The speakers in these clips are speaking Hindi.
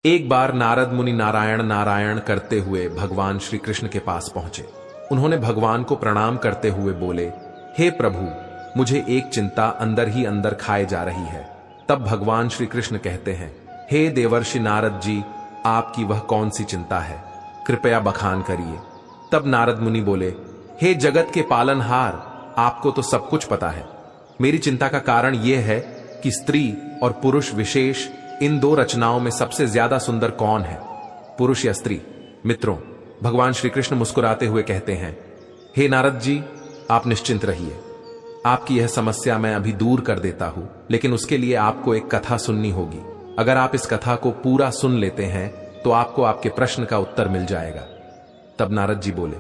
एक बार नारद मुनि नारायण नारायण करते हुए भगवान श्री कृष्ण के पास पहुंचे। उन्होंने भगवान को प्रणाम करते हुए बोले, हे प्रभु, मुझे एक चिंता अंदर ही अंदर खाए जा रही है। तब भगवान श्री कृष्ण कहते हैं, हे देवर्षि नारद जी, आपकी वह कौन सी चिंता है, कृपया बखान करिए। तब नारद मुनि बोले, हे जगत के पालनहार, आपको तो सब कुछ पता है। मेरी चिंता का कारण यह है कि स्त्री और पुरुष विशेष इन दो रचनाओं में सबसे ज्यादा सुंदर कौन है, पुरुष या स्त्री। मित्रों, भगवान श्री कृष्ण मुस्कुराते हुए कहते हैं, हे नारद जी, आप निश्चिंत रहिए। आपकी यह समस्या मैं अभी दूर कर देता हूं, लेकिन उसके लिए आपको एक कथा सुननी होगी। अगर आप इस कथा को पूरा सुन लेते हैं तो आपको आपके प्रश्न का उत्तर मिल जाएगा। तब नारद जी बोले,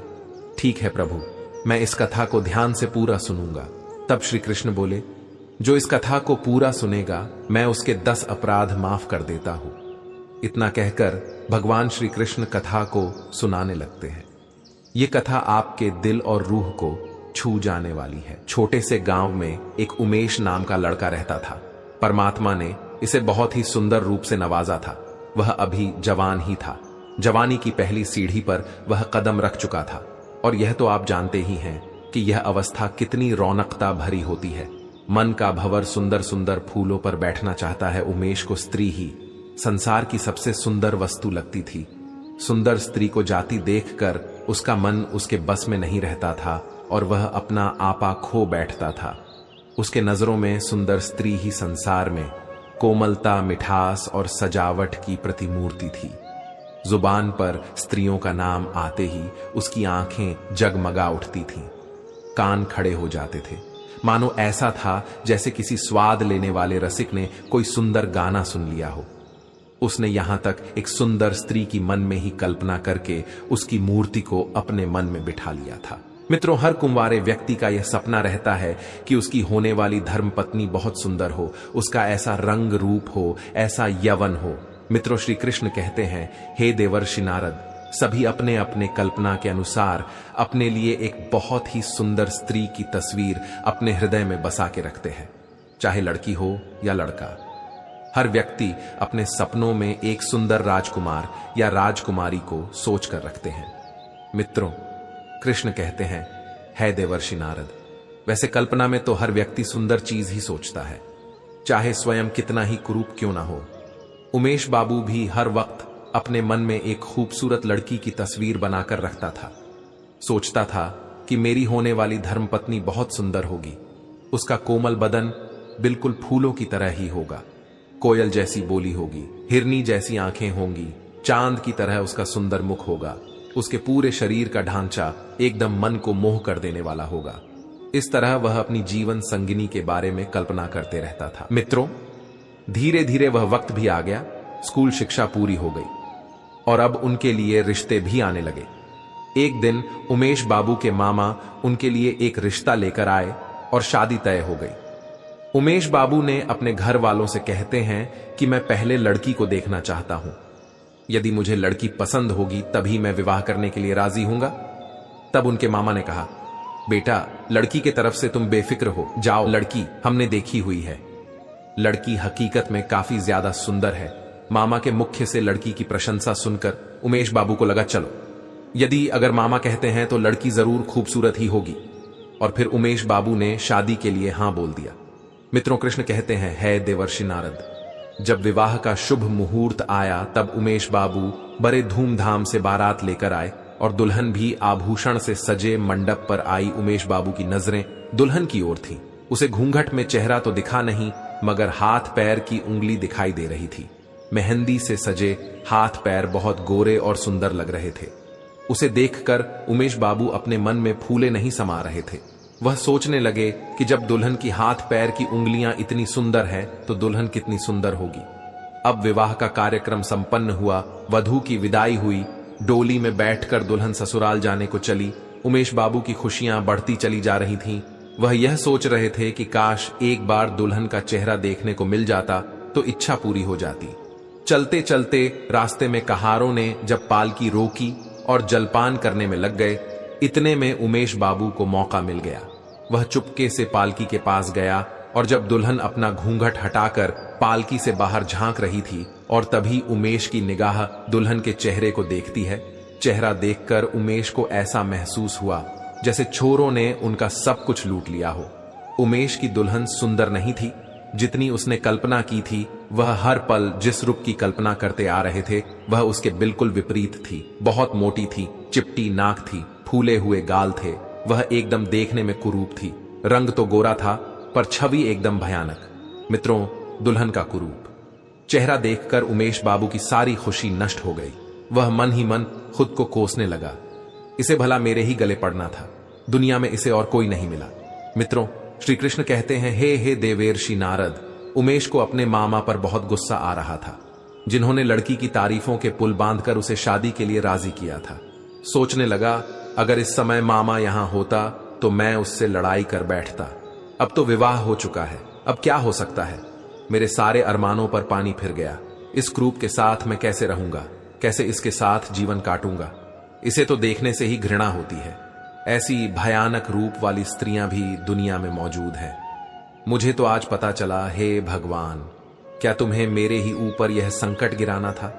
ठीक है प्रभु, मैं इस कथा को ध्यान से पूरा सुनूंगा। तब श्री कृष्ण बोले, जो इस कथा को पूरा सुनेगा मैं उसके 10 अपराध माफ कर देता हूं। इतना कहकर भगवान श्री कृष्ण कथा को सुनाने लगते हैं। यह कथा आपके दिल और रूह को छू जाने वाली है। छोटे से गांव में एक उमेश नाम का लड़का रहता था। परमात्मा ने इसे बहुत ही सुंदर रूप से नवाजा था। वह अभी जवान ही था। जवानी की पहली सीढ़ी पर वह कदम रख चुका था। और यह तो आप जानते ही हैं कि यह अवस्था कितनी रौनकता भरी होती है। मन का भंवर सुंदर सुंदर फूलों पर बैठना चाहता है। उमेश को स्त्री ही संसार की सबसे सुंदर वस्तु लगती थी। सुंदर स्त्री को जाती देखकर उसका मन उसके बस में नहीं रहता था और वह अपना आपा खो बैठता था। उसके नजरों में सुंदर स्त्री ही संसार में कोमलता, मिठास और सजावट की प्रतिमूर्ति थी। जुबान पर स्त्रियों का नाम आते ही उसकी आंखें जगमगा उठती थीं, कान खड़े हो जाते थे। मानो ऐसा था जैसे किसी स्वाद लेने वाले रसिक ने कोई सुंदर गाना सुन लिया हो। उसने यहां तक एक सुंदर स्त्री की मन में ही कल्पना करके उसकी मूर्ति को अपने मन में बिठा लिया था। मित्रों, हर कुंवारे व्यक्ति का यह सपना रहता है कि उसकी होने वाली धर्मपत्नी बहुत सुंदर हो, उसका ऐसा रंग रूप हो, ऐसा यवन हो। मित्रों, श्री कृष्ण कहते हैं, हे देवर्षि नारद, सभी अपने अपने कल्पना के अनुसार अपने लिए एक बहुत ही सुंदर स्त्री की तस्वीर अपने हृदय में बसा के रखते हैं, चाहे लड़की हो या लड़का। हर व्यक्ति अपने सपनों में एक सुंदर राजकुमार या राजकुमारी को सोच कर रखते हैं। मित्रों, कृष्ण कहते हैं, है देवर्षि नारद, वैसे कल्पना में तो हर व्यक्ति सुंदर चीज ही सोचता है, चाहे स्वयं कितना ही कुरूप क्यों ना हो। उमेश बाबू भी हर वक्त अपने मन में एक खूबसूरत लड़की की तस्वीर बनाकर रखता था। सोचता था कि मेरी होने वाली धर्मपत्नी बहुत सुंदर होगी। उसका कोमल बदन बिल्कुल फूलों की तरह ही होगा, कोयल जैसी बोली होगी, हिरनी जैसी आंखें होंगी, चांद की तरह उसका सुंदर मुख होगा। उसके पूरे शरीर का ढांचा एकदम मन को मोह कर देने वाला होगा। इस तरह वह अपनी जीवन संगिनी के बारे में कल्पना करते रहता था। मित्रों, धीरे धीरे वह वक्त भी आ गया। स्कूल शिक्षा पूरी हो गई और अब उनके लिए रिश्ते भी आने लगे। एक दिन उमेश बाबू के मामा उनके लिए एक रिश्ता लेकर आए और शादी तय हो गई। उमेश बाबू ने अपने घर वालों से कहते हैं कि मैं पहले लड़की को देखना चाहता हूं। यदि मुझे लड़की पसंद होगी तभी मैं विवाह करने के लिए राजी हूंगा। तब उनके मामा ने कहा, बेटा, लड़की के तरफ से तुम बेफिक्र हो जाओ, लड़की हमने देखी हुई है। लड़की हकीकत में काफी ज्यादा सुंदर है। मामा के मुख्य से लड़की की प्रशंसा सुनकर उमेश बाबू को लगा, चलो, यदि अगर मामा कहते हैं तो लड़की जरूर खूबसूरत ही होगी। और फिर उमेश बाबू ने शादी के लिए हां बोल दिया। मित्रों, कृष्ण कहते हैं, है देवर्षि नारद, जब विवाह का शुभ मुहूर्त आया तब उमेश बाबू बड़े धूमधाम से बारात लेकर आए और दुल्हन भी आभूषण से सजे मंडप पर आई। उमेश बाबू की नजरें दुल्हन की ओर थीं। उसे घूंघट में चेहरा तो दिखा नहीं, मगर हाथ पैर की उंगली दिखाई दे रही थी। मेहंदी से सजे हाथ पैर बहुत गोरे और सुंदर लग रहे थे। उसे देखकर उमेश बाबू अपने मन में फूले नहीं समा रहे थे। वह सोचने लगे कि जब दुल्हन की हाथ पैर की उंगलियां इतनी सुंदर हैं तो दुल्हन कितनी सुंदर होगी। अब विवाह का कार्यक्रम संपन्न हुआ। वधू की विदाई हुई। डोली में बैठकर दुल्हन ससुराल जाने को चली। उमेश बाबू की खुशियां बढ़ती चली जा रही थीं। वह यह सोच रहे थे कि काश एक बार दुल्हन का चेहरा देखने को मिल जाता तो इच्छा पूरी हो जाती। चलते चलते रास्ते में कहारों ने जब पालकी रोकी और जलपान करने में लग गए, इतने में उमेश बाबू को मौका मिल गया। वह चुपके से पालकी के पास गया और जब दुल्हन अपना घूंघट हटाकर पालकी से बाहर झांक रही थी और तभी उमेश की निगाह दुल्हन के चेहरे को देखती है। चेहरा देखकर उमेश को ऐसा महसूस हुआ जैसे चोरों ने उनका सब कुछ लूट लिया हो। उमेश की दुल्हन सुंदर नहीं थी, जितनी उसने कल्पना की थी वह हर पल जिस रूप की कल्पना करते आ रहे थे वह उसके बिल्कुल विपरीत थी। बहुत मोटी थी, चिपटी नाक थी, फूले हुए गाल थे, वह एकदम देखने में कुरूप थी। रंग तो गोरा था पर छवि एकदम भयानक। मित्रों, दुल्हन का कुरूप चेहरा देखकर उमेश बाबू की सारी खुशी नष्ट हो गई। वह मन ही मन खुद को कोसने लगा, इसे भला मेरे ही गले पड़ना था, दुनिया में इसे और कोई नहीं मिला। मित्रों, श्री कृष्ण कहते हैं, हे देवेर्षि नारद, उमेश को अपने मामा पर बहुत गुस्सा आ रहा था, जिन्होंने लड़की की तारीफों के पुल बांधकर उसे शादी के लिए राजी किया था। सोचने लगा, अगर इस समय मामा यहां होता तो मैं उससे लड़ाई कर बैठता। अब तो विवाह हो चुका है, अब क्या हो सकता है। मेरे सारे अरमानों पर पानी फिर गया। इस क्रूप के साथ मैं कैसे रहूंगा, कैसे इसके साथ जीवन काटूंगा। इसे तो देखने से ही घृणा होती है। ऐसी भयानक रूप वाली स्त्रियां भी दुनिया में मौजूद हैं। मुझे तो आज पता चला, हे भगवान, क्या तुम्हें मेरे ही ऊपर यह संकट गिराना था।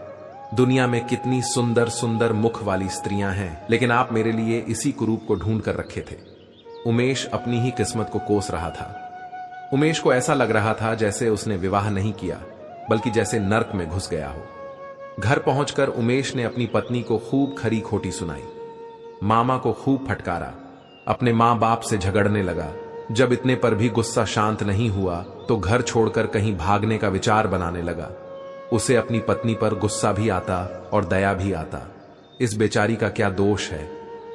दुनिया में कितनी सुंदर सुंदर मुख वाली स्त्रियां हैं, लेकिन आप मेरे लिए इसी कुरूप को ढूंढ कर रखे थे। उमेश अपनी ही किस्मत को कोस रहा था। उमेश को ऐसा लग रहा था जैसे उसने विवाह नहीं किया, बल्कि जैसे नर्क में घुस गया हो। घर पहुंचकर उमेश ने अपनी पत्नी को खूब खरी खोटी सुनाई, मामा को खूब फटकारा, अपने मां बाप से झगड़ने लगा। जब इतने पर भी गुस्सा शांत नहीं हुआ तो घर छोड़कर कहीं भागने का विचार बनाने लगा। उसे अपनी पत्नी पर गुस्सा भी आता और दया भी आता। इस बेचारी का क्या दोष है,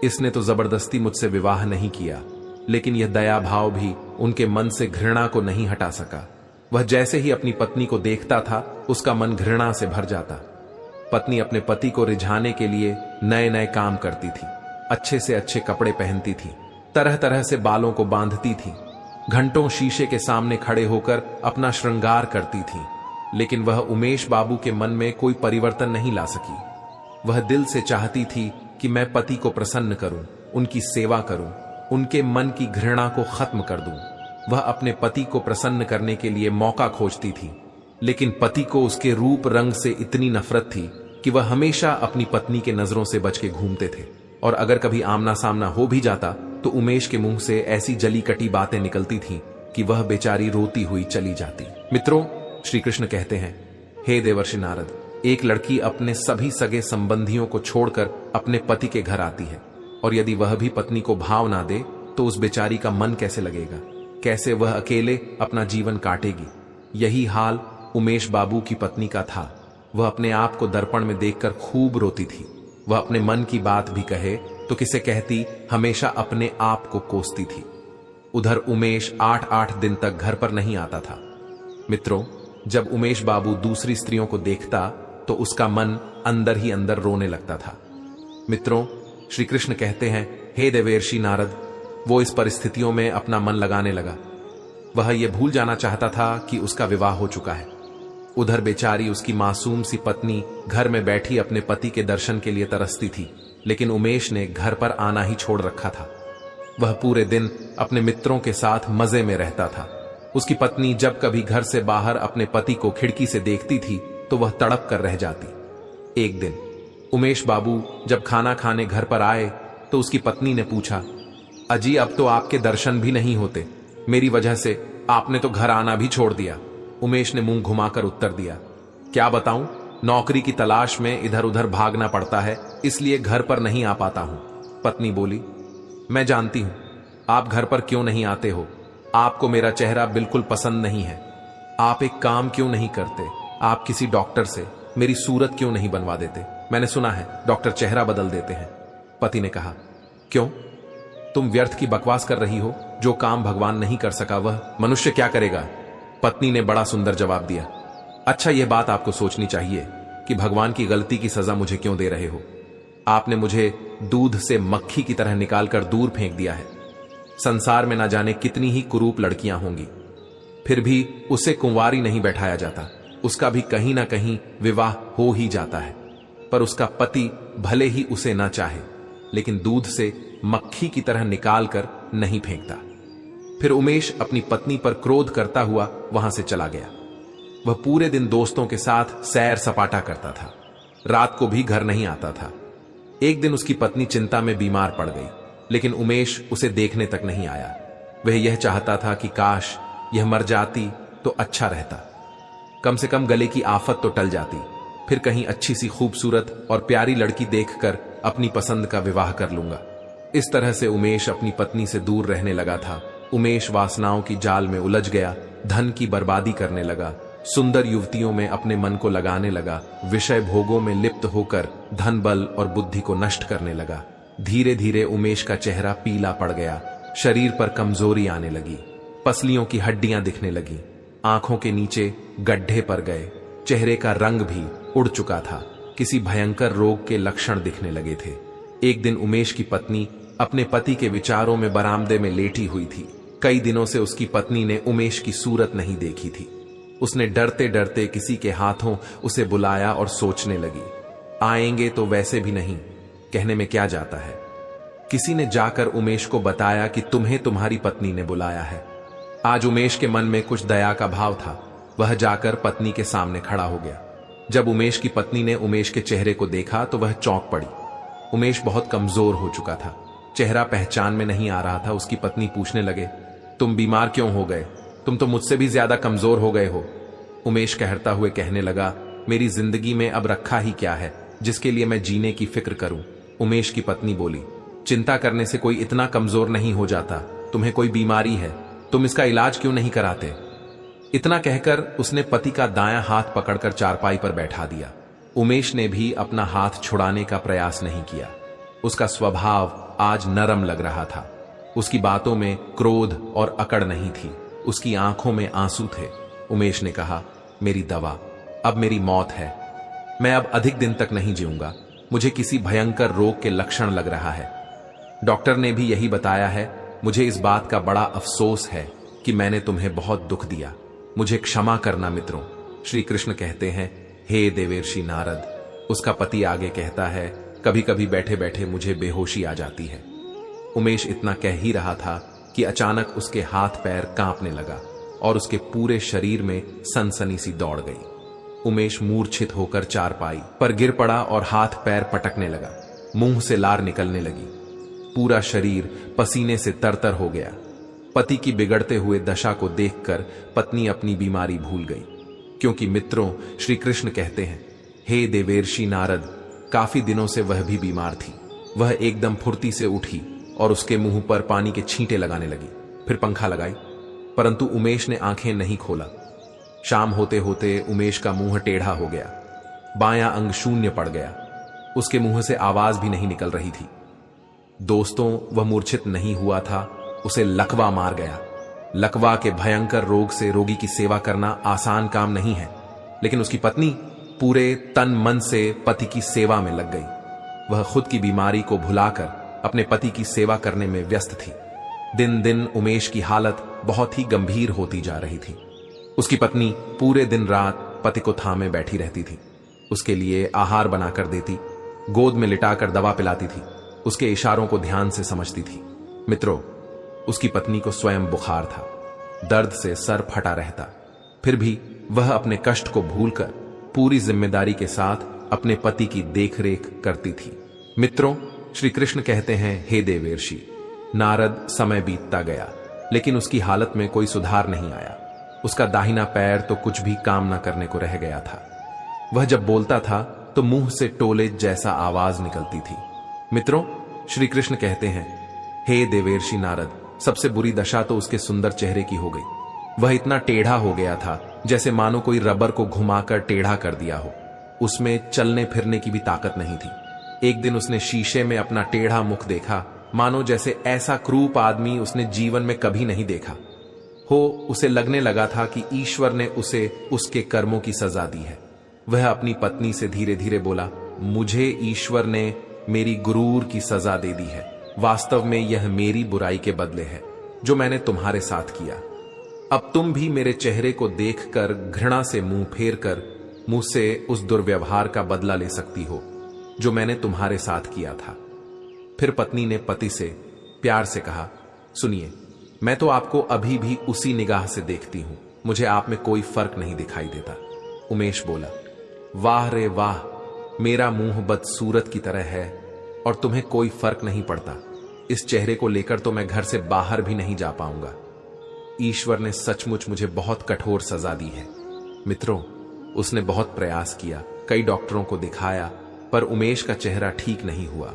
इसने तो जबरदस्ती मुझसे विवाह नहीं किया, लेकिन यह दया भाव भी उनके मन से घृणा को नहीं हटा सका। वह जैसे ही अपनी पत्नी को देखता था उसका मन घृणा से भर जाता। पत्नी अपने पति को रिझाने के लिए नए नए काम करती थी, अच्छे से अच्छे कपड़े पहनती थी, तरह तरह से बालों को बांधती थी, घंटों शीशे के सामने खड़े होकर अपना श्रृंगार करती थी, लेकिन वह उमेश बाबू के मन में कोई परिवर्तन नहीं ला सकी। वह दिल से चाहती थी कि मैं पति को प्रसन्न करूं, उनकी सेवा करूं, उनके मन की घृणा को खत्म कर दूं। वह अपने पति को प्रसन्न करने के लिए मौका खोजती थी, लेकिन पति को उसके रूप रंग से इतनी नफरत थी कि वह हमेशा अपनी पत्नी के नजरों से बच के घूमते थे। और अगर कभी आमना सामना हो भी जाता तो उमेश के मुंह से ऐसी जली कटी बातें निकलती थीं कि वह बेचारी रोती हुई चली जाती। मित्रों, श्री कृष्ण कहते हैं, हे देवर्षि नारद, एक लड़की अपने सभी सगे संबंधियों को छोड़कर अपने पति के घर आती है, और यदि वह भी पत्नी को भाव ना दे तो उस बेचारी का मन कैसे लगेगा, कैसे वह अकेले अपना जीवन काटेगी। यही हाल उमेश बाबू की पत्नी का था। वह अपने आप को दर्पण में देखकर खूब रोती थी। वह अपने मन की बात भी कहे तो किसे कहती, हमेशा अपने आप को कोसती थी। उधर उमेश 8-8 दिन तक घर पर नहीं आता था। मित्रों, जब उमेश बाबू दूसरी स्त्रियों को देखता तो उसका मन अंदर ही अंदर रोने लगता था। मित्रों, श्री कृष्ण कहते हैं, हे देवेर्षि नारद, वो इस परिस्थितियों में अपना मन लगाने लगा। वह यह भूल जाना चाहता था कि उसका विवाह हो चुका है। उधर बेचारी उसकी मासूम सी पत्नी घर में बैठी अपने पति के दर्शन के लिए तरसती थी, लेकिन उमेश ने घर पर आना ही छोड़ रखा था। वह पूरे दिन अपने मित्रों के साथ मजे में रहता था। उसकी पत्नी जब कभी घर से बाहर अपने पति को खिड़की से देखती थी तो वह तड़प कर रह जाती। एक दिन उमेश बाबू जब खाना खाने घर पर आए तो उसकी पत्नी ने पूछा, अजी, अब तो आपके दर्शन भी नहीं होते, मेरी वजह से आपने तो घर आना भी छोड़ दिया। उमेश ने मुंह घुमाकर उत्तर दिया, क्या बताऊं, नौकरी की तलाश में इधर उधर भागना पड़ता है, इसलिए घर पर नहीं आ पाता हूं। पत्नी बोली, मैं जानती हूं आप घर पर क्यों नहीं आते हो, आपको मेरा चेहरा बिल्कुल पसंद नहीं है। आप एक काम क्यों नहीं करते, आप किसी डॉक्टर से मेरी सूरत क्यों नहीं बनवा देते, मैंने सुना है डॉक्टर चेहरा बदल देते हैं। पति ने कहा, क्यों, तुम व्यर्थ की बकवास कर रही हो, जो काम भगवान नहीं कर सका वह मनुष्य क्या करेगा। पत्नी ने बड़ा सुंदर जवाब दिया, अच्छा, यह बात आपको सोचनी चाहिए कि भगवान की गलती की सजा मुझे क्यों दे रहे हो। आपने मुझे दूध से मक्खी की तरह निकालकर दूर फेंक दिया है। संसार में ना जाने कितनी ही कुरूप लड़कियां होंगी, फिर भी उसे कुंवारी नहीं बैठाया जाता, उसका भी कहीं ना कहीं विवाह हो ही जाता है। पर उसका पति भले ही उसे ना चाहे, लेकिन दूध से मक्खी की तरह निकाल कर नहीं फेंकता। फिर उमेश अपनी पत्नी पर क्रोध करता हुआ वहां से चला गया। वह पूरे दिन दोस्तों के साथ सैर सपाटा करता था, रात को भी घर नहीं आता था। एक दिन उसकी पत्नी चिंता में बीमार पड़ गई, लेकिन उमेश उसे देखने तक नहीं आया। वह यह चाहता था कि काश यह मर जाती तो अच्छा रहता, कम से कम गले की आफत तो टल जाती, फिर कहीं अच्छी सी खूबसूरत और प्यारी लड़की देखकर अपनी पसंद का विवाह कर लूंगा। इस तरह से उमेश अपनी पत्नी से दूर रहने लगा था। उमेश वासनाओं की जाल में उलझ गया, धन की बर्बादी करने लगा, सुंदर युवतियों में अपने मन को लगाने लगा, विषय भोगों में लिप्त होकर धन बल और बुद्धि को नष्ट करने लगा। धीरे धीरे उमेश का चेहरा पीला पड़ गया, शरीर पर कमजोरी आने लगी, पसलियों की हड्डियां दिखने लगी, आंखों के नीचे गड्ढे पड़ गए, चेहरे का रंग भी उड़ चुका था, किसी भयंकर रोग के लक्षण दिखने लगे थे। एक दिन उमेश की पत्नी अपने पति के विचारों में बरामदे में लेटी हुई थी। कई दिनों से उसकी पत्नी ने उमेश की सूरत नहीं देखी थी। उसने डरते डरते किसी के हाथों उसे बुलाया और सोचने लगी, आएंगे तो वैसे भी नहीं, कहने में क्या जाता है। किसी ने जाकर उमेश को बताया कि तुम्हें तुम्हारी पत्नी ने बुलाया है। आज उमेश के मन में कुछ दया का भाव था, वह जाकर पत्नी के सामने खड़ा हो गया। जब उमेश की पत्नी ने उमेश के चेहरे को देखा तो वह चौंक पड़ी। उमेश बहुत कमजोर हो चुका था, चेहरा पहचान में नहीं आ रहा था। उसकी पत्नी पूछने लगे, तुम बीमार क्यों हो गए? तुम तो मुझसे भी ज्यादा कमजोर हो गए हो। उमेश कहता हुए कहने लगा, मेरी जिंदगी में अब रखा ही क्या है जिसके लिए मैं जीने की फिक्र करूं। उमेश की पत्नी बोली, चिंता करने से कोई इतना कमजोर नहीं हो जाता, तुम्हें कोई बीमारी है, तुम इसका इलाज क्यों नहीं कराते? इतना कहकर उसने पति का दायां हाथ पकड़कर चारपाई पर बैठा दिया। उमेश ने भी अपना हाथ छुड़ाने का प्रयास नहीं किया। उसका स्वभाव आज नरम लग रहा था। उसकी बातों में क्रोध और अकड़ नहीं थी, उसकी आंखों में आंसू थे। उमेश ने कहा, मेरी दवा, अब मेरी मौत है। मैं अब अधिक दिन तक नहीं जीऊंगा, मुझे किसी भयंकर रोग के लक्षण लग रहा है। डॉक्टर ने भी यही बताया है। मुझे इस बात का बड़ा अफसोस है कि मैंने तुम्हें बहुत दुख दिया, मुझे क्षमा करना मित्रों। श्री कृष्ण कहते हैं, हे देवर्षि नारद। उसका पति आगे कहता है, कभी कभी बैठे बैठे मुझे बेहोशी आ जाती है। उमेश इतना कह ही रहा था कि अचानक उसके हाथ पैर कांपने लगा और उसके पूरे शरीर में सनसनी सी दौड़ गई। उमेश मूर्छित होकर चारपाई पर गिर पड़ा और हाथ पैर पटकने लगा, मुंह से लार निकलने लगी, पूरा शरीर पसीने से तरतर हो गया। पति की बिगड़ते हुए दशा को देखकर पत्नी अपनी बीमारी भूल गई, क्योंकि मित्रों श्री कृष्ण कहते हैं, हे देवर्षि नारद, काफी दिनों से वह भी बीमार थी। वह एकदम फुर्ती से उठी और उसके मुंह पर पानी के छींटे लगाने लगी, फिर पंखा लगाई, परंतु उमेश ने आंखें नहीं खोला। शाम होते होते उमेश का मुंह टेढ़ा हो गया, बायां अंग शून्य पड़ गया, उसके मुंह से आवाज भी नहीं निकल रही थी। दोस्तों, वह मूर्छित नहीं हुआ था, उसे लकवा मार गया। लकवा के भयंकर रोग से रोगी की सेवा करना आसान काम नहीं है, लेकिन उसकी पत्नी पूरे तन मन से पति की सेवा में लग गई। वह खुद की बीमारी को भुलाकर अपने पति की सेवा करने में व्यस्त थी। दिन दिन उमेश की हालत बहुत ही गंभीर होती जा रही थी। उसकी पत्नी पूरे दिन रात पति को थामे बैठी रहती थी, उसके लिए आहार बनाकर देती, गोद में लिटाकर दवा पिलाती थी, उसके इशारों को ध्यान से समझती थी। मित्रों, उसकी पत्नी को स्वयं बुखार था, दर्द से सर फटा रहता, फिर भी वह अपने कष्ट को भूलकर पूरी जिम्मेदारी के साथ अपने पति की देखरेख करती थी। मित्रों, श्री कृष्ण कहते हैं, हे देवर्षि नारद, समय बीतता गया लेकिन उसकी हालत में कोई सुधार नहीं आया। उसका दाहिना पैर तो कुछ भी काम न करने को रह गया था। वह जब बोलता था तो मुंह से टोले जैसा आवाज निकलती थी। मित्रों, श्री कृष्ण कहते हैं, हे देवर्षि नारद, सबसे बुरी दशा तो उसके सुंदर चेहरे की हो गई। वह इतना टेढ़ा हो गया था जैसे मानो कोई रबर को घुमाकर टेढ़ा कर दिया हो। उसमें चलने फिरने की भी ताकत नहीं थी। एक दिन उसने शीशे में अपना टेढ़ा मुख देखा, मानो जैसे ऐसा क्रूप आदमी उसने जीवन में कभी नहीं देखा हो। उसे लगने लगा था कि ईश्वर ने उसे उसके कर्मों की सजा दी है। वह अपनी पत्नी से धीरे धीरे बोला, मुझे ईश्वर ने मेरी गुरूर की सजा दे दी है। वास्तव में यह मेरी बुराई के बदले है जो मैंने तुम्हारे साथ किया। अब तुम भी मेरे चेहरे को देखकर घृणा से मुंह फेर कर मुझसे उस दुर्व्यवहार का बदला ले सकती हो जो मैंने तुम्हारे साथ किया था। फिर पत्नी ने पति से प्यार से कहा, सुनिए, मैं तो आपको अभी भी उसी निगाह से देखती हूं, मुझे आप में कोई फर्क नहीं दिखाई देता। उमेश बोला, वाह रे वाह, मेरा मुंह बदसूरत की तरह है और तुम्हें कोई फर्क नहीं पड़ता। इस चेहरे को लेकर तो मैं घर से बाहर भी नहीं जा पाऊंगा। ईश्वर ने सचमुच मुझे बहुत कठोर सजा दी है। मित्रों, उसने बहुत प्रयास किया, कई डॉक्टरों को दिखाया, पर उमेश का चेहरा ठीक नहीं हुआ।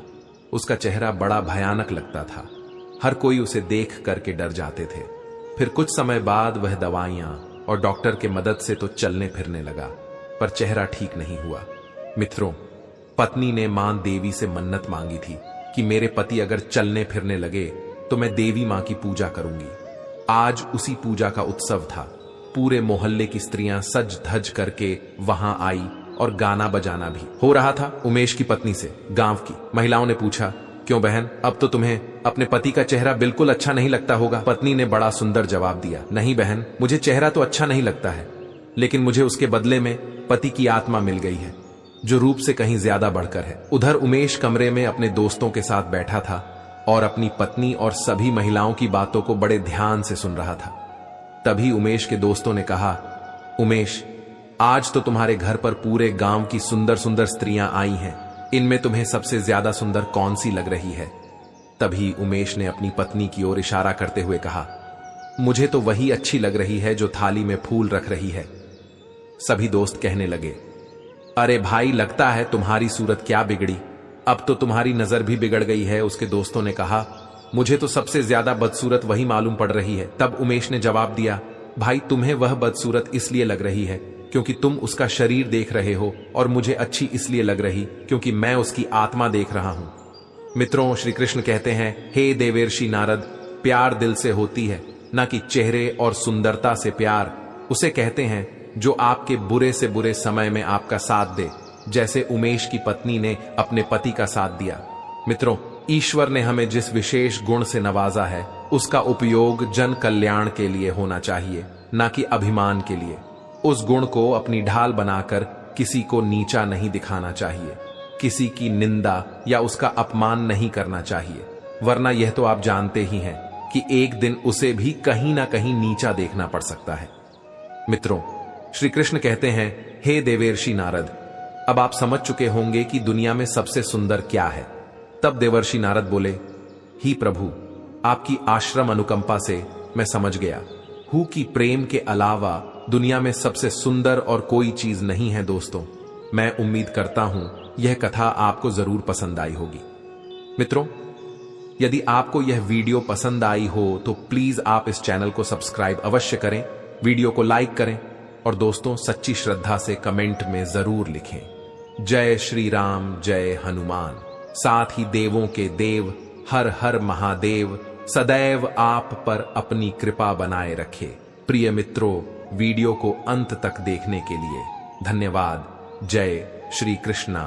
उसका चेहरा बड़ा भयानक लगता था। हर कोई उसे देख करके डर जाते थे। फिर कुछ समय बाद वह दवाइयां और डॉक्टर के मदद से तो चलने फिरने लगा, पर चेहरा ठीक नहीं हुआ। मित्रों, पत्नी ने मां देवी से मन्नत मांगी थी कि मेरे पति अगर चलने फिरने लगे तो मैं देवी मां की पूजा करूंगी। आज उसी पूजा का उत्सव था। पूरे मोहल्ले की स्त्रियां सज धज करके वहां आई और गाना बजाना भी हो रहा था। उमेश की पत्नी से गांव की महिलाओं ने पूछा, क्यों बहन, अब तो तुम्हें अपने पति का चेहरा बिल्कुल अच्छा नहीं लगता होगा। पत्नी ने बड़ा सुंदर जवाब दिया, नहीं बहन, मुझे चेहरा तो अच्छा नहीं लगता है, लेकिन मुझे उसके बदले में पति की आत्मा मिल गई है, जो रूप से कहीं ज्यादा बढ़कर है। उधर उमेश कमरे में अपने दोस्तों के साथ बैठा था और अपनी पत्नी और सभी महिलाओं की बातों को बड़े ध्यान से सुन रहा था। तभी उमेश के दोस्तों ने कहा, उमेश, आज तो तुम्हारे घर पर पूरे गांव की सुंदर सुंदर स्त्रियां आई हैं, इनमें तुम्हें सबसे ज्यादा सुंदर कौन सी लग रही है? तभी उमेश ने अपनी पत्नी की ओर इशारा करते हुए कहा, मुझे तो वही अच्छी लग रही है जो थाली में फूल रख रही है। सभी दोस्त कहने लगे, अरे भाई, लगता है तुम्हारी सूरत क्या बिगड़ी, अब तो तुम्हारी नजर भी बिगड़ गई है। उसके दोस्तों ने कहा, मुझे तो सबसे ज्यादा बदसूरत वही मालूम पड़ रही है। तब उमेश ने जवाब दिया, भाई, तुम्हें वह बदसूरत इसलिए लग रही है क्योंकि तुम उसका शरीर देख रहे हो, और मुझे अच्छी इसलिए लग रही क्योंकि मैं उसकी आत्मा देख रहा हूं। मित्रों, श्री कृष्ण कहते हैं, हे देवर्षि नारद, प्यार दिल से होती है, ना कि चेहरे और सुंदरता से। प्यार उसे कहते हैं जो आपके बुरे से बुरे समय में आपका साथ दे, जैसे उमेश की पत्नी ने अपने पति का साथ दिया। मित्रों, ईश्वर ने हमें जिस विशेष गुण से नवाजा है, उसका उपयोग जन कल्याण के लिए होना चाहिए, ना कि अभिमान के लिए। उस गुण को अपनी ढाल बनाकर किसी को नीचा नहीं दिखाना चाहिए, किसी की निंदा या उसका अपमान नहीं करना चाहिए, वरना यह तो आप जानते ही हैं कि एक दिन उसे भी कहीं ना कहीं नीचा देखना पड़ सकता है। मित्रों, श्री कृष्ण कहते हैं, हे देवर्षि नारद, अब आप समझ चुके होंगे कि दुनिया में सबसे सुंदर क्या है। तब देवर्षि नारद बोले, ही प्रभु, आपकी आश्रम अनुकंपा से मैं समझ गया हूं कि प्रेम के अलावा दुनिया में सबसे सुंदर और कोई चीज नहीं है। दोस्तों, मैं उम्मीद करता हूं यह कथा आपको जरूर पसंद आई होगी। मित्रों, यदि आपको यह वीडियो पसंद आई हो तो प्लीज आप इस चैनल को सब्सक्राइब अवश्य करें, वीडियो को लाइक करें और दोस्तों, सच्ची श्रद्धा से कमेंट में जरूर लिखें, जय श्री राम, जय हनुमान। साथ ही देवों के देव हर हर महादेव सदैव आप पर अपनी कृपा बनाए रखे। प्रिय मित्रों, वीडियो को अंत तक देखने के लिए धन्यवाद। जय श्री कृष्णा।